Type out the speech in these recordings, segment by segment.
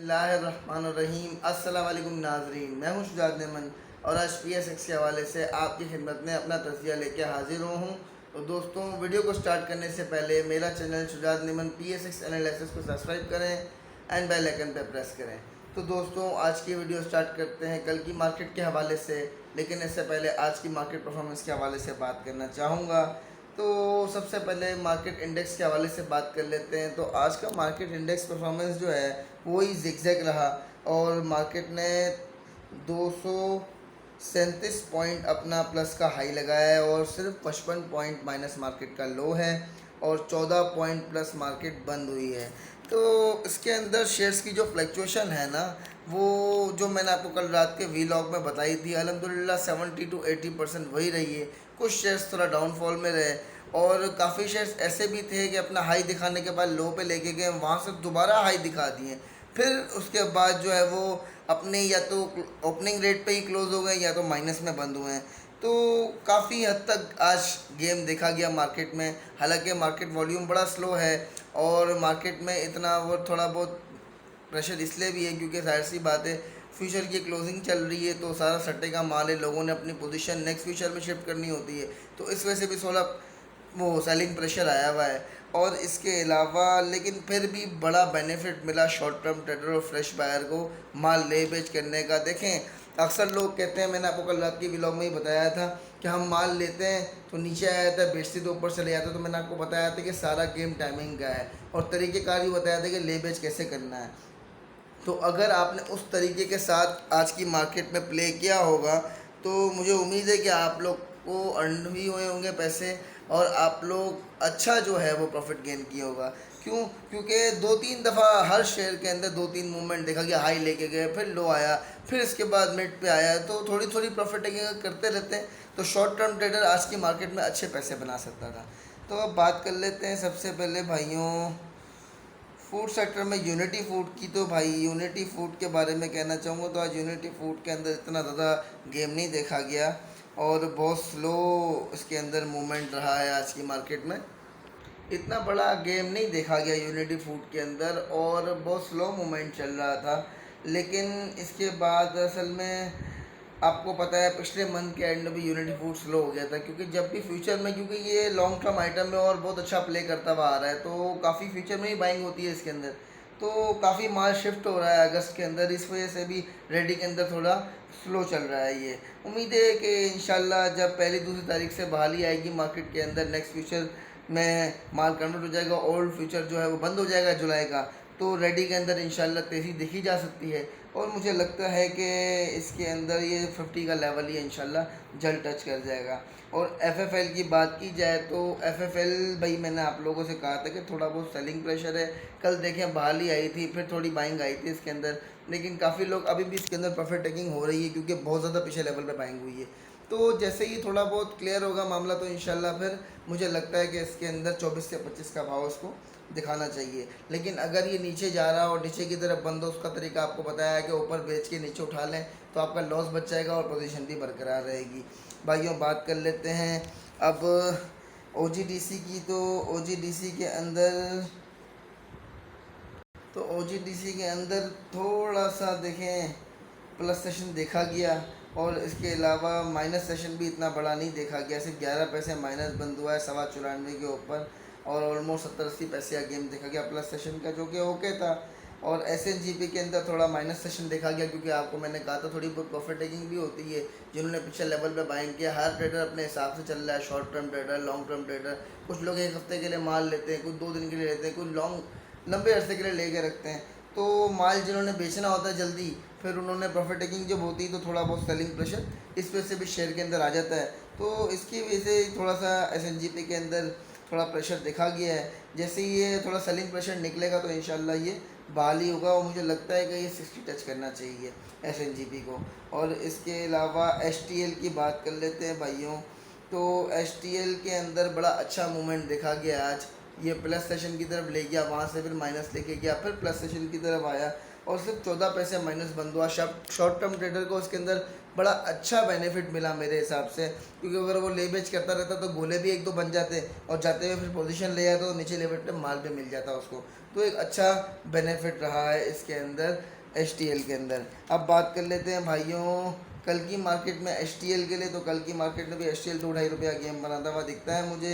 बिस्मिल्लाहिर्रहमानिर्रहीम। अस्सलाम वालेकुम नाज़रीन, मैं हूँ शुजात नेमन और आज PSX के हवाले से आपकी खिदमत में अपना तज़किया लेके हाजिर हुआ हूँ। तो दोस्तों, वीडियो को स्टार्ट करने से पहले मेरा channel Shujaat Neyman PSX analysis को सब्सक्राइब करें एंड बेल आइकन पर प्रेस करें। तो दोस्तों, आज की वीडियो स्टार्ट करते हैं कल की मार्केट के हवाले से, लेकिन इससे पहले आज की मार्केट परफॉर्मेंस के हवाले से बात करना चाहूँगा। तो सबसे पहले मार्केट इंडेक्स के हवाले से बात कर लेते हैं। तो आज का मार्केट इंडेक्स परफॉर्मेंस जो है वो ही जिगजैग रहा और मार्केट ने 237 पॉइंट अपना प्लस का हाई लगाया है और सिर्फ 55 पॉइंट माइनस मार्केट का लो है और 14 पॉइंट प्लस मार्केट बंद हुई है। तो इसके अंदर शेयर्स की जो फ्लक्चुएशन है ना, वो जो मैंने आपको कल रात के वीलॉग में बताई थी, अल्हम्दुलिल्लाह 70 to 80% वही रही है। कुछ शेयर्स थोड़ा डाउनफॉल में रहे और काफ़ी शेयर्स ऐसे भी थे कि अपना हाई दिखाने के बाद लो पे लेके गए, वहाँ से दोबारा हाई दिखा दिए, फिर उसके बाद जो है वो अपने या तो ओपनिंग रेट पे ही क्लोज हो गए या तो माइनस में बंद हुए हैं। तो काफ़ी हद तक आज गेम देखा गया मार्केट में। हालांकि मार्केट वॉल्यूम बड़ा स्लो है और मार्केट में इतना वो थोड़ा बहुत प्रेशर इसलिए भी है क्योंकि जाहिर सी बात है, फ्यूचर की क्लोजिंग चल रही है तो सारा सट्टे का माल है, लोगों ने अपनी पोजीशन नेक्स्ट फ्यूचर में शिफ्ट करनी होती है, तो इस वजह से भी थोड़ा वो सेलिंग प्रेशर आया हुआ है। और इसके अलावा लेकिन फिर भी बड़ा बेनिफिट मिला शॉर्ट टर्म ट्रेडर और फ्रेश बायर को माल ले बेच करने का। देखें, अक्सर लोग कहते हैं, मैंने आपको कल रात की व्लॉग में ही बताया था कि हम माल लेते हैं तो नीचे आया था, बेचते तो ऊपर चले जाते, तो मैंने आपको बताया था कि सारा गेम टाइमिंग का है और तरीक़ेकार भी बताया था कि ले बेच कैसे करना है। तो अगर आपने उस तरीके के साथ आज की मार्केट में प्ले किया होगा तो मुझे उम्मीद है कि आप लोग को अर्न भी हुए होंगे पैसे और आप लोग अच्छा जो है वो प्रॉफिट गेन किया होगा। क्यों? क्योंकि दो तीन दफ़ा हर शेयर के अंदर दो तीन मूवमेंट देखा गया, हाई लेके गए, फिर लो आया, फिर इसके बाद मिड पे आया, तो थोड़ी थोड़ी प्रॉफिट टेकिंग करते रहते हैं तो शॉर्ट टर्म ट्रेडर आज की मार्केट में अच्छे पैसे बना सकता था। तो अब बात कर लेते हैं सबसे पहले भाइयों फूड सेक्टर में यूनिटी फूड की। तो भाई यूनिटी फूड के बारे में कहना चाहूँगा तो आज यूनिटी फूड के अंदर इतना ज़्यादा गेम नहीं देखा गया और बहुत स्लो इसके अंदर मूवमेंट रहा है आज की मार्केट में। इतना बड़ा गेम नहीं देखा गया यूनिटी फूड के अंदर और बहुत स्लो मूवमेंट चल रहा था। लेकिन इसके बाद असल में आपको पता है पिछले मंथ के एंड में भी यूनिटी फूड स्लो हो गया था, क्योंकि जब भी फ्यूचर में, क्योंकि ये लॉन्ग टर्म आइटम है और बहुत अच्छा प्ले करता हुआ आ रहा है, तो काफ़ी फ्यूचर में ही बाइंग होती है इसके अंदर, तो काफ़ी माल शिफ्ट हो रहा है अगस्त के अंदर, इस वजह से भी रेडी के अंदर थोड़ा स्लो चल रहा है। ये उम्मीद है कि इंशाल्लाह जब पहली दूसरी तारीख से बहाली आएगी मार्केट के अंदर, नेक्स्ट फ्यूचर में माल कन्वर्ट हो जाएगा, ओल्ड फ्यूचर जो है वो बंद हो जाएगा जुलाई का, तो रेडी के अंदर इंशाल्लाह तेज़ी देखी जा सकती है और मुझे लगता है कि इसके अंदर ये 50 का लेवल ही इंशाल्लाह जल्द टच कर जाएगा। और FFL की बात की जाए तो FFL भाई मैंने आप लोगों से कहा था कि थोड़ा बहुत सेलिंग प्रेशर है। कल देखें बहाली आई थी, फिर थोड़ी बाइंग आई थी इसके अंदर, लेकिन काफ़ी लोग अभी भी इसके अंदर प्रॉफिट टेकिंग हो रही है क्योंकि बहुत ज़्यादा पीछे लेवल पर बाइंग हुई है। तो जैसे ही थोड़ा बहुत क्लियर होगा मामला तो इंशाल्लाह फिर मुझे लगता है कि इसके अंदर 24 से 25 का भाव उसको दिखाना चाहिए। लेकिन अगर ये नीचे जा रहा और नीचे की तरफ बंद हो, उसका तरीका आपको बताया है कि ऊपर बेच के नीचे उठा लें तो आपका लॉस बच जाएगा और पोजीशन भी बरकरार रहेगी। भाइयों बात कर लेते हैं अब OGDC की। तो OGDC के अंदर OGDC के अंदर थोड़ा सा देखें प्लस सेशन देखा गया और इसके अलावा माइनस सेशन भी इतना बड़ा नहीं देखा गया, सिर्फ 11 पैसे माइनस बंद हुआ है 94 के ऊपर और ऑलमोस्ट 70-80 पैसे का गेम देखा गया प्लस सेशन का, जो कि ओके था। और SNGP के अंदर थोड़ा माइनस सेशन देखा गया क्योंकि आपको मैंने कहा था थोड़ी बहुत प्रॉफिट टेकिंग भी होती है, जिन्होंने पिछले लेवल पे बाइंग किया। हर ट्रेडर अपने हिसाब से चल रहा है, short term trader, long term trader, कुछ लोग एक हफ्ते के लिए माल लेते हैं, कुछ 2 दिन के लिए लेते हैं, कुछ लंबे अरसे के लिए लेके रखते हैं। तो माल जिन्होंने बेचना होता है जल्दी, फिर उन्होंने प्रॉफिट टेकिंग जब होती है तो थोड़ा बहुत सेलिंग प्रेशर इस वजह से भी शेयर के अंदर आ जाता है। तो इसकी वजह से थोड़ा सा SNGP के अंदर थोड़ा प्रेशर देखा गया है। जैसे ही ये थोड़ा सेलिंग प्रेशर निकलेगा तो इंशाल्लाह ये बहाली होगा और मुझे लगता है कि ये 60 टच करना चाहिए SNGP को। और इसके अलावा STL की बात कर लेते हैं भाइयों। तो STL के अंदर बड़ा अच्छा मूवमेंट देखा गया आज, ये प्लस सेशन की तरफ ले गया, वहाँ से फिर माइनस लेके गया, फिर प्लस सेशन की तरफ आया और सिर्फ 14 पैसे माइनस बंद हुआ। शॉर्ट टर्म ट्रेडर को इसके अंदर बड़ा अच्छा बेनिफिट मिला मेरे हिसाब से, क्योंकि अगर वो ले बेच करता रहता तो गोले भी एक दो बन जाते और जाते हुए फिर पोजीशन ले जाता तो नीचे लेवल पे माल पे मिल जाता उसको। तो एक अच्छा बेनिफिट रहा है इसके अंदर एच के अंदर। अब बात कर लेते हैं भाइयों कल की मार्केट में एच के लिए। तो कल की मार्केट में भी एच 2 ढाई रुपये का गेम बनाता हुआ दिखता है मुझे।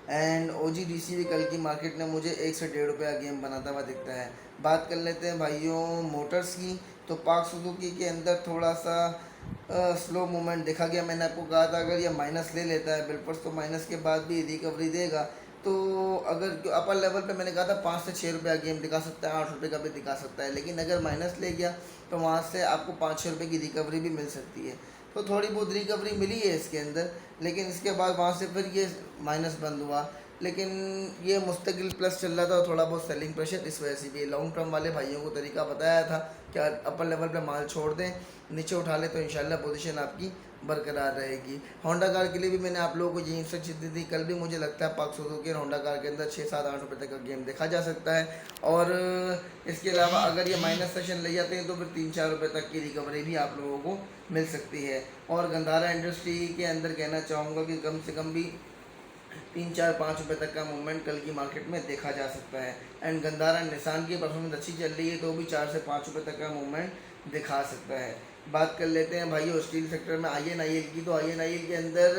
एंड ओ भी कल की मार्केट में मुझे 1 से 1.5 रुपये का गेम बनाता हुआ दिखता है। बात कर लेते हैं भाइयों मोटर्स की। तो पाक सुजुकी के अंदर थोड़ा सा स्लो मूवमेंट देखा गया। मैंने आपको कहा था अगर ये माइनस ले लेता है बिल्पर्स तो माइनस के बाद भी रिकवरी देगा। तो अगर अपर लेवल पे मैंने कहा था 5 से 6 रुपये का गेम दिखा सकता है, 8 रुपये का भी दिखा सकता है, लेकिन अगर माइनस ले गया तो वहाँ से आपको 5-6 रुपये की रिकवरी भी मिल सकती है। तो थोड़ी बहुत रिकवरी मिली है इसके अंदर, लेकिन इसके बाद वहाँ से फिर ये माइनस बंद हुआ। लेकिन ये मुस्तकिल प्लस चल रहा था और थोड़ा बहुत सेलिंग प्रेशर इस वजह से भी। लॉन्ग टर्म वाले भाइयों को तरीका बताया था कि अपर लेवल पे माल छोड़ दें, नीचे उठा ले तो इंशाल्लाह पोजीशन आपकी बरकरार रहेगी। होंडा कार के लिए भी मैंने आप लोगों को यही इंस्ट्रक्शन दी थी। कल भी मुझे लगता है पाक सुजुकी और होंडा कार के अंदर 6-7-8 रुपये तक का गेम देखा जा सकता है। और इसके अलावा अगर ये माइनस सेशन ले जाते हैं तो फिर 3-4 रुपये तक की रिकवरी भी आप लोगों को मिल सकती है। और गंधारा इंडस्ट्री के अंदर कहना चाहूँगा कि कम से कम भी 3-4-5 रुपये तक का मूवमेंट कल की मार्केट में देखा जा सकता है। एंड गंधारा निसान की परफॉर्मेंस अच्छी चल रही है तो भी 4 से 5 रुपये तक का मूवमेंट दिखा सकता है। बात कर लेते हैं भाइयों स्टील सेक्टर में INIL की। तो INIL के अंदर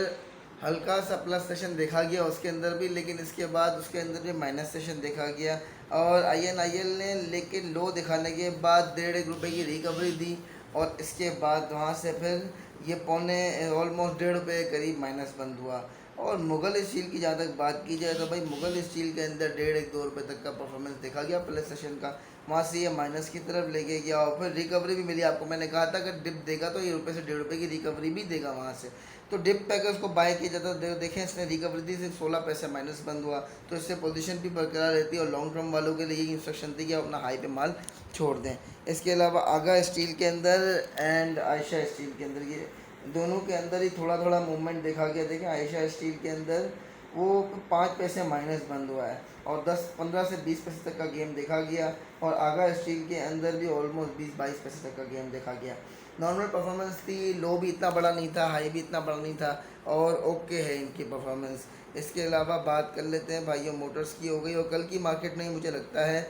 हल्का सा प्लस सेशन देखा गया उसके अंदर भी, लेकिन इसके बाद उसके अंदर भी माइनस सेशन देखा गया। और INIL ने लेकिन लो दिखाने के बाद 1.5 रुपये की रिकवरी दी और इसके बाद वहाँ से फिर ये पौने ऑलमोस्ट 1.5 रुपये के करीब माइनस बंद हुआ। और मुगल स्टील की जहाँ तक बात की जाए तो भाई मुगल स्टील के अंदर 1.5-2 रुपये तक का परफॉर्मेंस देखा गया प्लस सेशन का। वहाँ से ये माइनस की तरफ लेके गया और फिर रिकवरी भी मिली। आपको मैंने कहा था अगर डिप देगा तो ये रुपये से 1.5 रुपये की रिकवरी भी देगा वहाँ से। तो डिप पे अगर उसको बाय किया जाता तो देखें इसने रिकवरी दी, सिर्फ 16 पैसे माइनस बंद हुआ। तो इससे पोजीशन भी बरकरार रहती है और लॉन्ग टर्म वालों के लिए यही इंस्ट्रक्शन थी कि आप अपना हाई पे माल छोड़ दें। इसके अलावा आगा स्टील के अंदर एंड आयशा स्टील के अंदर ये दोनों के अंदर ही थोड़ा थोड़ा मूवमेंट देखा गया। देखें आयशा स्टील के अंदर वो 5 पैसे माइनस बंद हुआ है और 10-15 से 20 पैसे तक का गेम देखा गया। और आगा स्टील के अंदर भी ऑलमोस्ट 20-22 पैसे तक का गेम देखा गया। नॉर्मल परफॉर्मेंस थी, लो भी इतना बड़ा नहीं था, हाई भी इतना बड़ा नहीं था और ओके है इनकी परफॉर्मेंस। इसके अलावा बात कर लेते हैं भाइयों मोटर्स की हो गई। और कल की मार्केट में मुझे लगता है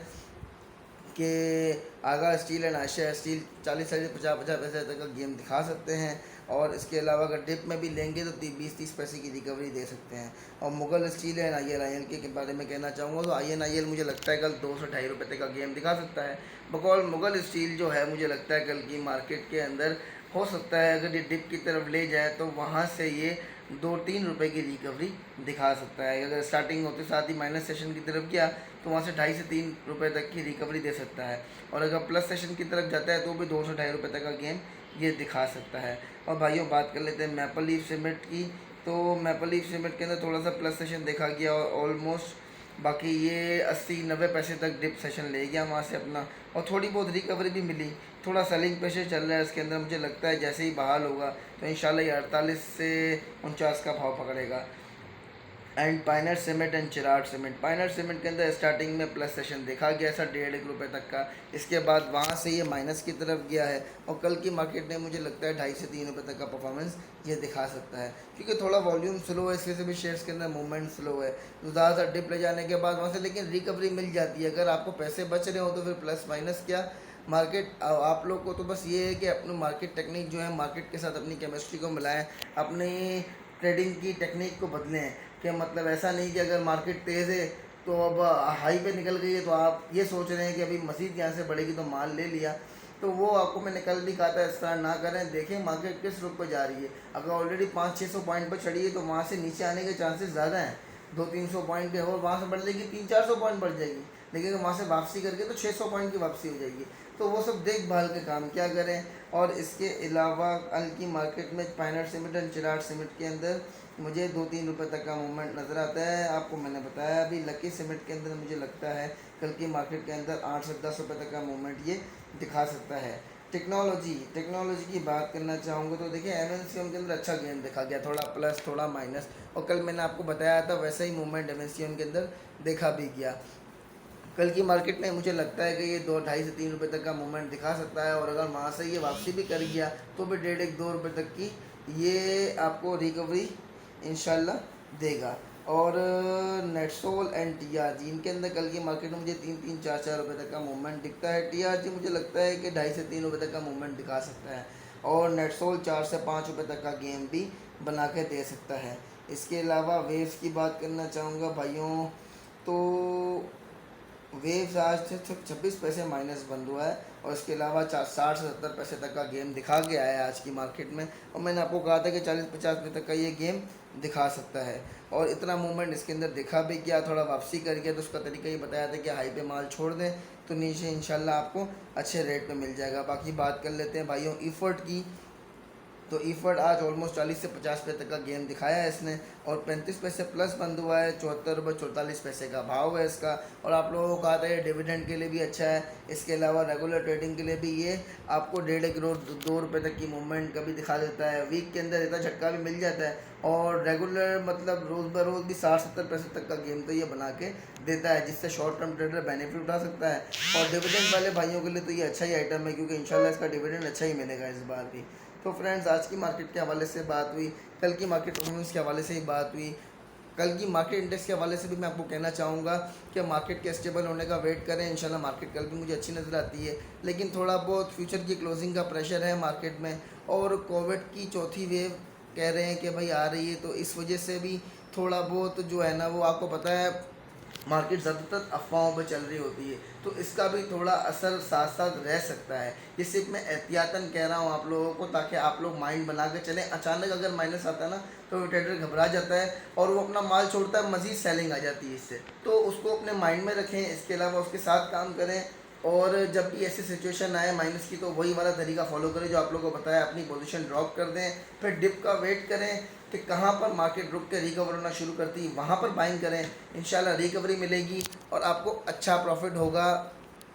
कि आगा स्टील एंड आयशा स्टील 40-50 पैसे तक का गेम दिखा सकते हैं। और इसके अलावा अगर डिप में भी लेंगे तो 20-30 पैसे की रिकवरी दे सकते हैं। और मुगल स्टील एंड INIL के बारे में कहना चाहूँगा तो INIL मुझे लगता है कल 2 से 2.5 रुपये तक का गेम दिखा सकता है। बकौल मुगल स्टील जो है मुझे लगता है कल की मार्केट के अंदर हो सकता है अगर ये डिप की तरफ ले जाए तो वहाँ से ये 2-3 रुपये की रिकवरी दिखा सकता है। अगर स्टार्टिंग होते साथ ही माइनस सेशन की तरफ गया तो वहाँ से 2.5 से 3 रुपये तक की रिकवरी दे सकता है। और अगर प्लस सेशन की तरफ जाता है तो भी 2 से 2.5 रुपये तक का गेम ये दिखा सकता है। और भाइयों बात कर लेते हैं मैपल लीफ सीमेंट की। तो मैपल लीफ सीमेंट के अंदर थोड़ा सा प्लस सेशन देखा गया और ऑलमोस्ट बाकी ये 80-90 पैसे तक डिप सेशन ले गया वहाँ से अपना और थोड़ी बहुत रिकवरी भी मिली। थोड़ा सेलिंग प्रेशर चल रहा है इसके अंदर, मुझे लगता है जैसे ही बहाल होगा तो इंशाल्लाह ये 48 से 49 का भाव पकड़ेगा। एंड पाइनर सीमेंट एंड चिराग सीमेंट। पाइनर सीमेंट के अंदर स्टार्टिंग में प्लस सेशन देखा गया ऐसा 1.5 रुपये तक का, इसके बाद वहाँ से ये माइनस की तरफ गया है। और कल की मार्केट ने मुझे लगता है 2.5 से 3 रुपये तक का परफॉर्मेंस ये दिखा सकता है क्योंकि थोड़ा वॉल्यूम स्लो है, इसके से भी शेयर्स के अंदर मूवमेंट स्लो है। तो ज़्यादातर डिप ले जाने के बाद वहाँ से लेकिन रिकवरी मिल जाती है। अगर आपको पैसे बच रहे हो तो फिर प्लस माइनस क्या मार्केट आप लोग को तो बस ये है कि अपनी मार्केट टेक्निक जो है मार्केट के साथ अपनी केमिस्ट्री को मिलाएं, अपनी ट्रेडिंग की टेक्निक को बदलें। कि मतलब ऐसा नहीं कि अगर मार्केट तेज़ है तो अब हाई पे निकल गई है तो आप ये सोच रहे हैं कि अभी मज़ीद यहाँ से बढ़ेगी तो माल ले लिया। तो वो आपको मैंने कल भी कहा था इस तरह ना करें, देखें मार्केट किस रुख पर जा रही है। अगर ऑलरेडी 500-600 पॉइंट पर चढ़ी है तो वहाँ से नीचे आने के चांसेस ज़्यादा हैं। 200-300 पॉइंट पे और वहाँ से बढ़ जाएगी 300-400 पॉइंट बढ़ जाएगी, लेकिन वहाँ से वापसी करके तो 600 पॉइंट की वापसी हो जाएगी। तो वो सब देखभाल के काम क्या करें। और इसके अलावा कल की मार्केट में पाइनर सीमेंट एंड चिराग सीमेंट के अंदर मुझे 2-3 रुपये तक का मूवमेंट नज़र आता है। आपको मैंने बताया अभी लकी सीमेंट के अंदर मुझे लगता है कल की मार्केट के अंदर 8 से 10 रुपये तक का मूवमेंट ये दिखा सकता है। टेक्नोलॉजी की बात करना चाहूँगा तो देखिए MNCM के अंदर अच्छा गेम देखा गया, थोड़ा प्लस थोड़ा माइनस। और कल मैंने आपको बताया था वैसा ही मूवमेंट MNCM के अंदर देखा भी गया। कल की मार्केट में मुझे लगता है कि ये 2-2.5 से 3 रुपये तक का मूवमेंट दिखा सकता है। और अगर वहाँ से ये वापसी भी कर गया तो भी 1.5-2 रुपये तक की ये आपको रिकवरी इंशाल्लाह देगा। और नेटसोल एंड टीआरजी, इनके अंदर कल की मार्केट में मुझे 3-3, 4-4 रुपये तक का मूवमेंट दिखता है। टीआरजी मुझे लगता है कि 2.5 से 3 रुपये तक का मूवमेंट दिखा सकता है और नेटसोल 4 से 5 रुपये तक का गेम भी बना के दे सकता है। इसके अलावा वेव्स की बात करना चाहूँगा भाइयों, तो वेव्स आज से 26 पैसे माइनस बंद हुआ है और इसके अलावा 60 से 70 पैसे तक का गेम दिखा के आया है आज की मार्केट में, और मैंने आपको कहा था कि 40-50 रुपये तक का ये गेम दिखा सकता है और इतना मूवमेंट इसके अंदर दिखा भी किया, थोड़ा वापसी कर गया, तो उसका तरीका ये बताया था कि हाई पे माल छोड़ दें तो नीचे इंशाल्लाह आपको अच्छे रेट पे मिल जाएगा। बाकी बात कर लेते हैं भाइयों ईफर्ट की, तो ईफर्ट आज ऑलमोस्ट 40 से 50 रुपये तक का गेम दिखाया है इसने और 35 पैसे प्लस बंद हुआ है। 74 रुपये 44 पैसे का भाव है इसका, और आप लोगों को कहा था ये डिविडेंड के लिए भी अच्छा है। इसके अलावा रेगुलर ट्रेडिंग के लिए भी ये आपको 1.5 करोड़ 2 रुपये तक की मूवमेंट कभी दिखा देता है, वीक के अंदर इतना झटका भी मिल जाता है, और रेगुलर मतलब रोज़ ब रोज़ भी 60-70 पैसे तक का गेम तो ये बना के देता है, जिससे शॉर्ट टर्म ट्रेडर बेनिफिट उठा सकता है। और डिविडेंड वाले भाइयों के लिए तो ये अच्छा ही आइटम है, क्योंकि इंशाल्लाह इसका डिविडेंड अच्छा ही मिलेगा इस बार भी। तो फ्रेंड्स, आज की मार्केट के हवाले से बात हुई, कल की मार्केट परफॉर्मेंस के हवाले से ही बात हुई। कल की मार्केट इंडेक्स के हवाले से भी मैं आपको कहना चाहूँगा कि मार्केट के स्टेबल होने का वेट करें। इंशाल्लाह मार्केट कल भी मुझे अच्छी नज़र आती है, लेकिन थोड़ा बहुत फ्यूचर की क्लोजिंग का प्रेशर है मार्केट में, और कोविड की चौथी वेव कह रहे हैं कि भाई आ रही है, तो इस वजह से भी थोड़ा बहुत जो है ना, वो आपको पता है मार्केट ज़्यादातर अफवाहों पर चल रही होती है, तो इसका भी थोड़ा असर साथ साथ रह सकता है। ये सिर्फ मैं एहतियातन कह रहा हूँ आप लोगों को, ताकि आप लोग माइंड बना के चलें। अचानक अगर माइनस आता है ना, तो ट्रेडर घबरा जाता है और वो अपना माल छोड़ता है, मज़ीद सेलिंग आ जाती है इससे, तो उसको अपने माइंड में रखें। इसके अलावा उसके साथ काम करें, और जब भी ऐसी सिचुएशन आए माइनस की, तो वही वाला तरीका फॉलो करें जो आप लोगों को बताया। अपनी पोजीशन ड्रॉप कर दें, फिर डिप का वेट करें कि कहाँ पर मार्केट रुक के रिकवर होना शुरू करती है, वहाँ पर बाइंग करें। इंशाल्लाह रिकवरी मिलेगी और आपको अच्छा प्रॉफिट होगा।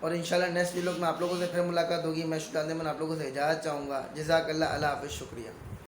और इंशाल्लाह नेक्स्ट वीडियो में आप लोगों से फिर मुलाकात होगी। मैं शुक्रान आप लोगों से इजाज़त चाहूँगा। जज़ाकल्लाह, अल्लाह हाफ़िज़, शुक्रिया।